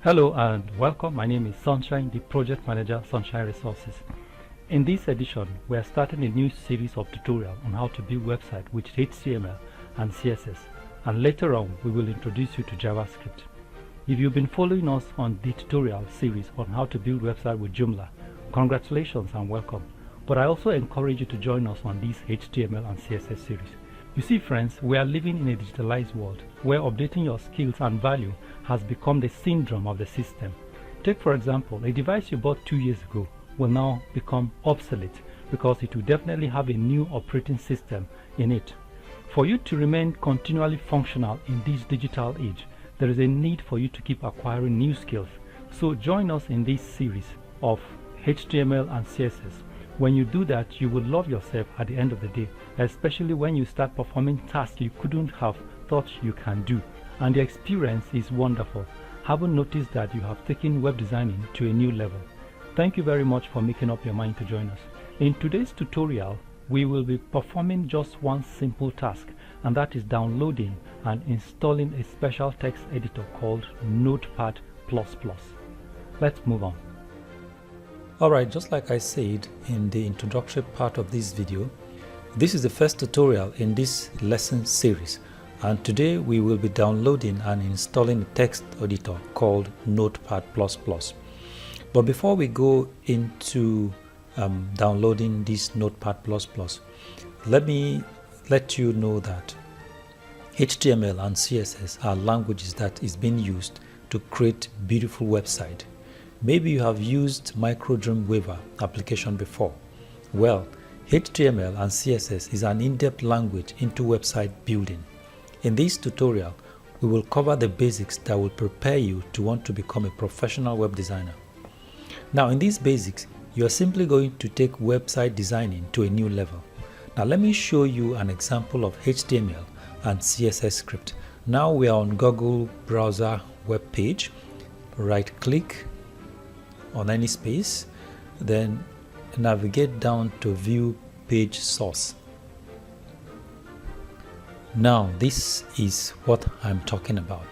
Hello and welcome. My name is Sunshine, the project manager, Sunshine Resources. In this edition, we are starting a new series of tutorials on how to build website with HTML and CSS, and later on we will introduce you to JavaScript. If you've been following us on the tutorial series on how to build website with Joomla, congratulations and welcome. But I also encourage you to join us on this HTML and CSS series. You see friends, we are living in a digitalized world where updating your skills and value has become the syndrome of the system. Take for example, a device you bought 2 years ago will now become obsolete because it will definitely have a new operating system in it. For you to remain continually functional in this digital age, there is a need for you to keep acquiring new skills. So join us in this series of HTML and CSS. When you do that, you will love yourself at the end of the day, especially when you start performing tasks you couldn't have thought you can do. And the experience is wonderful. Haven't noticed that you have taken web designing to a new level. Thank you very much for making up your mind to join us. In today's tutorial, we will be performing just one simple task, and that is downloading and installing a special text editor called Notepad++. Let's move on. Alright, just like I said in the introductory part of this video, this is the first tutorial in this lesson series, and today we will be downloading and installing a text editor called Notepad++. But before we go into downloading this Notepad++, let me let you know that HTML and CSS are languages that is being used to create beautiful website. Maybe you have used Dreamweaver application before. Well, HTML and CSS is an in-depth language into website building. In this tutorial, we will cover the basics that will prepare you to want to become a professional web designer. Now, in these basics, you are simply going to take website designing to a new level. Now, let me show you an example of HTML and CSS script. Now we are on Google browser web page. Right click on any space, then navigate down to view page source. Now this is what I'm talking about.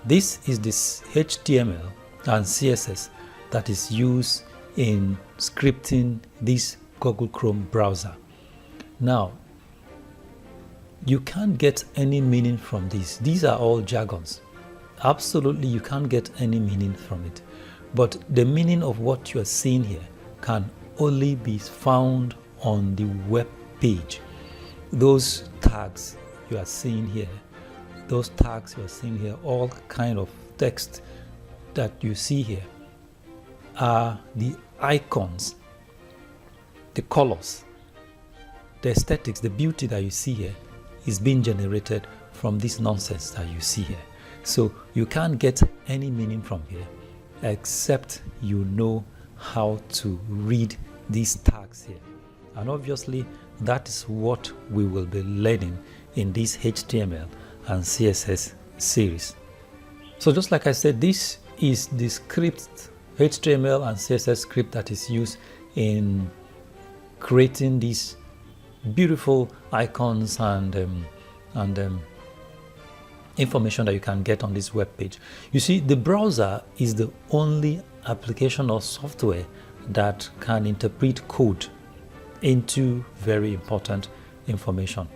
This is this HTML and CSS that is used in scripting this Google Chrome browser. Now you can't get any meaning from this. These are all jargons. Absolutely, you can't get any meaning from it. But the meaning of what you are seeing here can only be found on the web page. Those tags you are seeing here, all kind of text that you see here are the icons, the colors, the aesthetics, the beauty that you see here is being generated from this nonsense that you see here. So you can't get any meaning from here except you know how to read these tags here, and obviously that is what we will be learning in this HTML and CSS series. So just like I said, this is the script, HTML and CSS script that is used in creating these beautiful icons and information that you can get on this web page. You see, the browser is the only application or software that can interpret code into very important information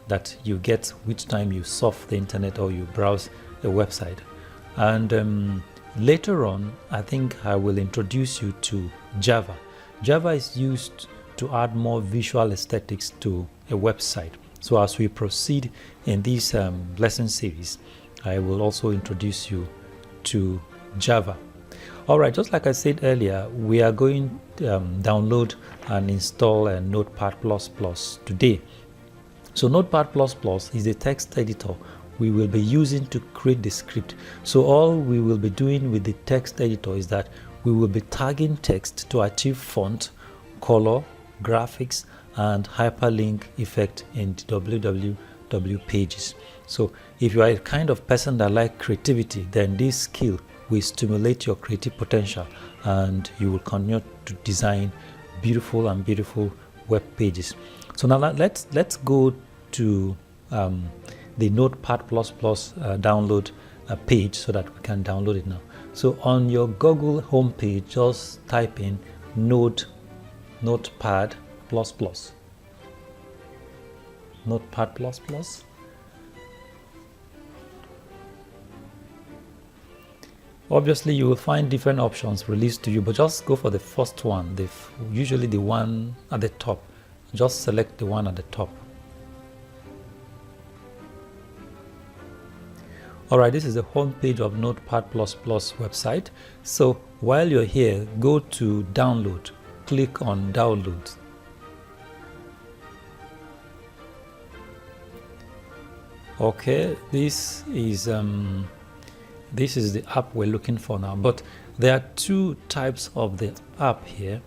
that you get each time you surf the internet or you browse a website. And later on, I think I will introduce you to Java. Java is used to add more visual aesthetics to a website. So as we proceed in this lesson series, I will also introduce you to Java. Alright, just like I said earlier, we are going to download and install a Notepad++ today. So Notepad++ is the text editor we will be using to create the script. So all we will be doing with the text editor is that we will be tagging text to achieve font, color, graphics, and hyperlink effect in the www pages. So if you are a kind of person that like creativity, then this skill will stimulate your creative potential and you will continue to design beautiful web pages. So now let's go to the Notepad++ download page so that we can download it now. So on your Google homepage, just type in Notepad++. Notepad++. Obviously, you will find different options released to you, but just go for the first one, usually the one at the top. Just select the one at the top. Alright, this is the home page of Notepad++ website. So while you're here, go to download, click on download. Okay, this is the app we're looking for now, but there are two types of the app here.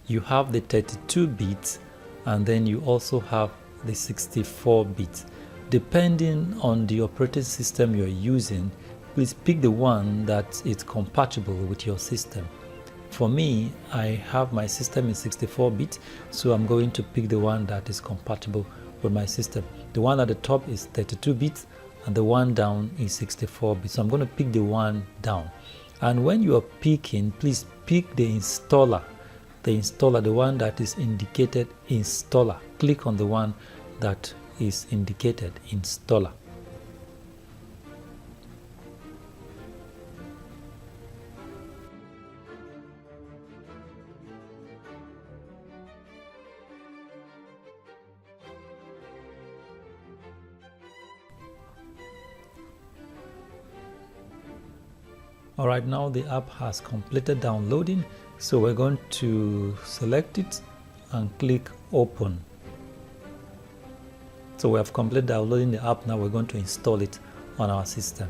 You have the 32 bits and then you also have the 64 bits. Depending on the operating system you're using, please pick the one that is compatible with your system. For me, I have my system in 64 bits, so I'm going to pick the one that is compatible with my system. The one at the top is 32 bits and the one down is 64 bits. So I'm going to pick the one down. And when you are picking, please pick the installer. The one that is indicated installer. Click on the one that is indicated installer. Alright, now the app has completed downloading, so we're going to select it and click open. So we have completed downloading the app. Now we're going to install it on our system.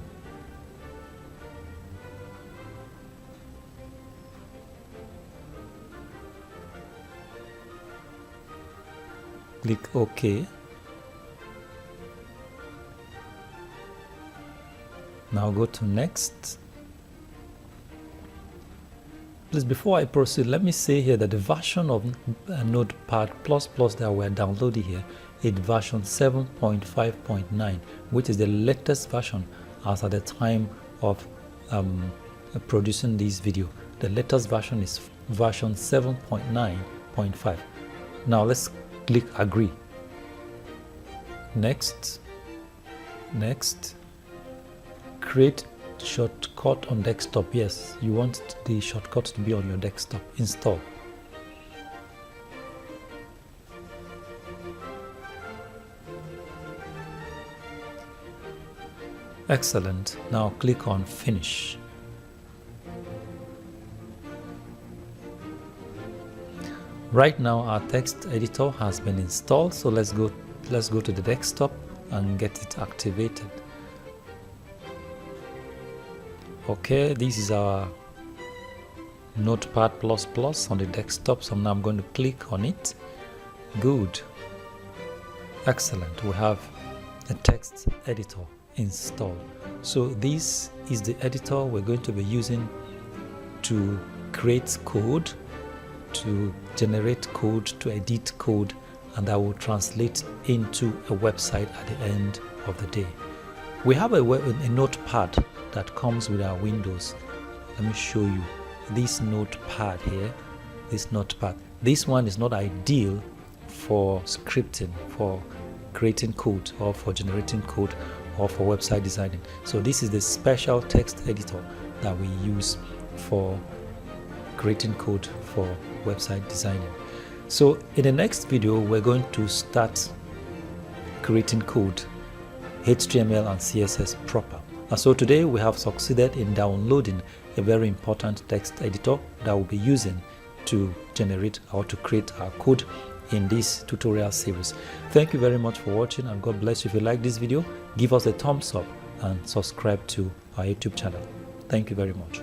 Click OK. Now go to next. Please, before I proceed, let me say here that the version of Notepad++ that we're downloading here is version 7.5.9, which is the latest version as at the time of producing this video. The latest version is version 7.9.5. Now let's click agree. Next. Create shortcut on desktop. Yes, you want the shortcut to be on your desktop. Install. Excellent. Now click on finish. Right now our text editor has been installed, so let's go to the desktop and get it activated. Okay, this is our Notepad++ on the desktop, so now I'm going to click on it. Good. Excellent. We have a text editor installed. So this is the editor we're going to be using to create code, to generate code, to edit code, and that will translate into a website at the end of the day. We have a notepad that comes with our Windows. Let me show you this notepad here. This one is not ideal for scripting, for creating code, or for generating code, or for website designing. So this is the special text editor that we use for creating code for website designing. So in the next video, we're going to start creating code, HTML and CSS proper. And so today we have succeeded in downloading a very important text editor that we'll be using to generate or to create our code in this tutorial series. Thank you very much for watching, and God bless you. If you like this video, give us a thumbs up and subscribe to our YouTube channel. Thank you very much.